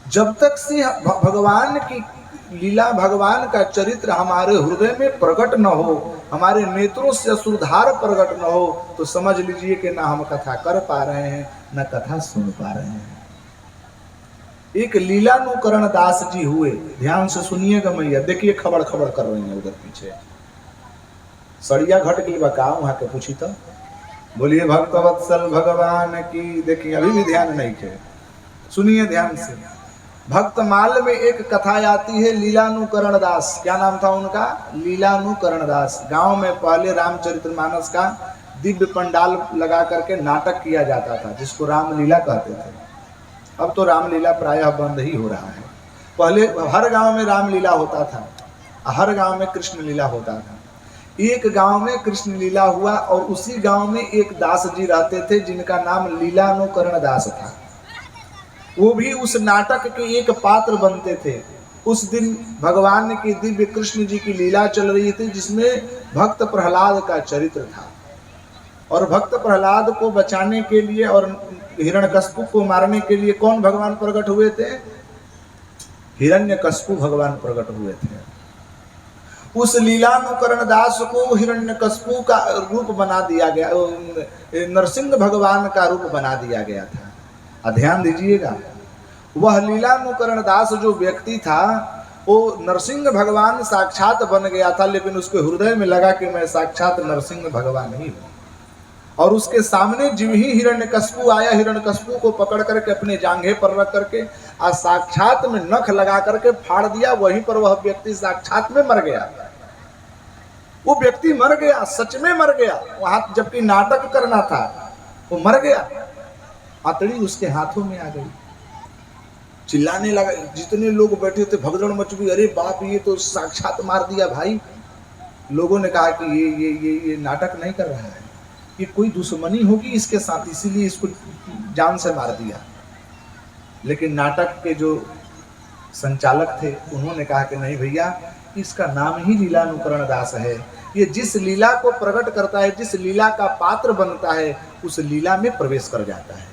जब तक से भगवान की लीला, भगवान का चरित्र हमारे हृदय में प्रकट न हो, हमारे नेत्रों से असुरधार प्रकट न हो, तो समझ लीजिए कि ना हम कथा कर पा रहे हैं, न कथा सुन पा रहे हैं। एक लीलानुकरण दास जी हुए, ध्यान से सुनिएगा मैया, देखिए खबड़ खबड़ कर रही है उधर पीछे, सड़िया घट गई बका वहां के पूछी तो बोलिए भक्तवत्सल भगवान की। देखिए अभी भी ध्यान नहीं थे, सुनिए ध्यान से। भक्तमाल में एक कथा आती है, लीलानुकरण दास, क्या नाम था उनका, लीलानुकरण दास। गांव में पहले रामचरितमानस का दिव्य पंडाल लगा करके नाटक किया जाता था, जिसको रामलीला कहते थे। अब तो रामलीला प्रायः बंद ही हो रहा है। पहले हर गांव में रामलीला होता था, हर गांव में कृष्ण लीला होता था। एक गांव में कृष्ण लीला हुआ और उसी गांव में एक दास जी रहते थे जिनका नाम लीलानुकरण दास था। वो भी उस नाटक के एक पात्र बनते थे। उस दिन भगवान की दिव्य कृष्ण जी की लीला चल रही थी, जिसमें भक्त प्रहलाद का चरित्र था। और भक्त प्रहलाद को बचाने के लिए और हिरण्यकश्यप को मारने के लिए कौन भगवान प्रकट हुए थे, हिरण्यकश्यप भगवान प्रकट हुए थे। उस लीलानुकरण दास को हिरण्यकश्यप का रूप बना दिया गया, नरसिंह भगवान का रूप बना दिया गया था। ध्यान दीजिएगा, वह लीलानुकरण दास जो व्यक्ति था वो नरसिंह भगवान साक्षात बन गया था, लेकिन उसके हृदय में लगा कि मैं साक्षात नरसिंह भगवान ही हूं। और उसके सामने जीव ही हिरण्यकश्यप आया, हिरण्यकश्यप को पकड़ करके अपने जांघे पर रख करके और साक्षात में नख लगा करके फाड़ दिया। वहीं पर वह व्यक्ति साक्षात में मर गया। वो व्यक्ति मर गया, सच में मर गया, वहां जबकि नाटक करना था, वो मर गया। हथेली उसके हाथों में आ गई, चिल्लाने लगा। जितने लोग बैठे थे भगदड़ मच गई, अरे बाप ये तो साक्षात मार दिया भाई। लोगों ने कहा कि ये नाटक नहीं कर रहा है, ये कोई दुश्मनी होगी इसके साथ, इसीलिए इसको जान से मार दिया। लेकिन नाटक के जो संचालक थे उन्होंने कहा कि नहीं भैया, इसका नाम ही लीलानुकरण दास है। ये जिस लीला को प्रकट करता है, जिस लीला का पात्र बनता है, उस लीला में प्रवेश कर जाता है।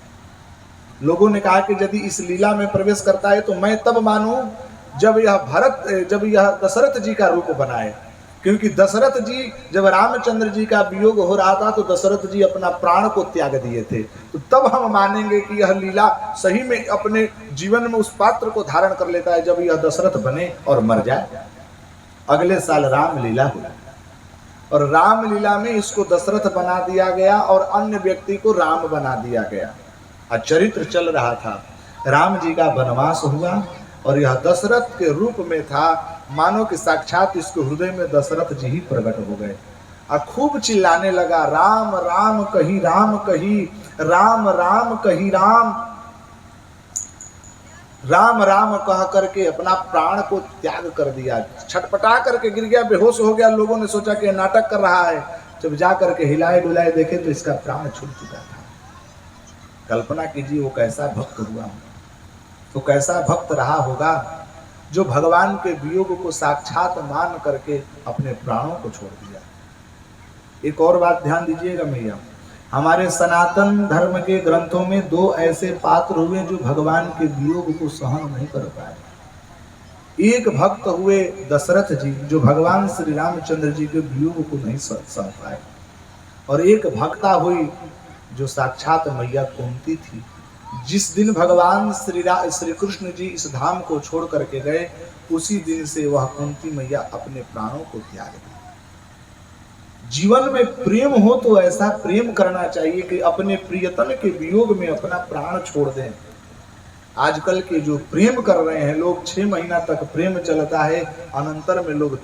लोगों ने कहा कि यदि इस लीला में प्रवेश करता है तो मैं तब मानूं जब यह दशरथ जी का रूप बनाए। क्योंकि दशरथ जी जब रामचंद्र जी का वियोग हो रहा था तो दशरथ जी अपना प्राण को त्याग दिए थे, तो तब हम मानेंगे कि यह लीला सही में अपने जीवन में उस पात्र को धारण कर लेता है, जब यह दशरथ बने और मर जाए। अगले साल रामलीला हुई और रामलीला में इसको दशरथ बना दिया गया और अन्य व्यक्ति को राम बना दिया गया। चरित्र चल रहा था, राम जी का वनवास हुआ और यह दशरथ के रूप में था, मानो कि साक्षात इसके हृदय में दशरथ जी ही प्रकट हो गए। खूब चिल्लाने लगा, राम राम कही राम कही, राम राम कही राम, राम राम कह करके अपना प्राण को त्याग कर दिया। छटपटा करके गिर गया, बेहोश हो गया। लोगों ने सोचा कि नाटक कर रहा है, जब जा करके हिलाए डुलाए देखे तो इसका प्राण छूट चुका था। कल्पना कीजिए वो कैसा भक्त हुआ, तो कैसा भक्त रहा होगा जो भगवान के वियोग को साक्षात मान करके अपने प्राणों को छोड़ दिया। एक और बात ध्यान दीजिएगा भैया, हमारे सनातन धर्म के ग्रंथों में दो ऐसे पात्र हुए जो भगवान के वियोग को सहन नहीं कर पाए। एक भक्त हुए दशरथ जी, जो भगवान श्री रामचंद्र जी के वियोग को नहीं सह पाए, और एक भक्ता हुई जो साक्षात मैया कुंती थी। जिस दिन भगवान श्री कृष्ण जी इस धाम को छोड़ करके गए, उसी दिन से वह कुंती मैया अपने प्राणों को त्याग दी। जीवन में प्रेम हो तो ऐसा प्रेम करना चाहिए कि अपने प्रियतम के वियोग में अपना प्राण छोड़ दें। आजकल के जो प्रेम कर रहे हैं लोग, 6 महीना तक प्रेम चलता है, अनंतर में लोग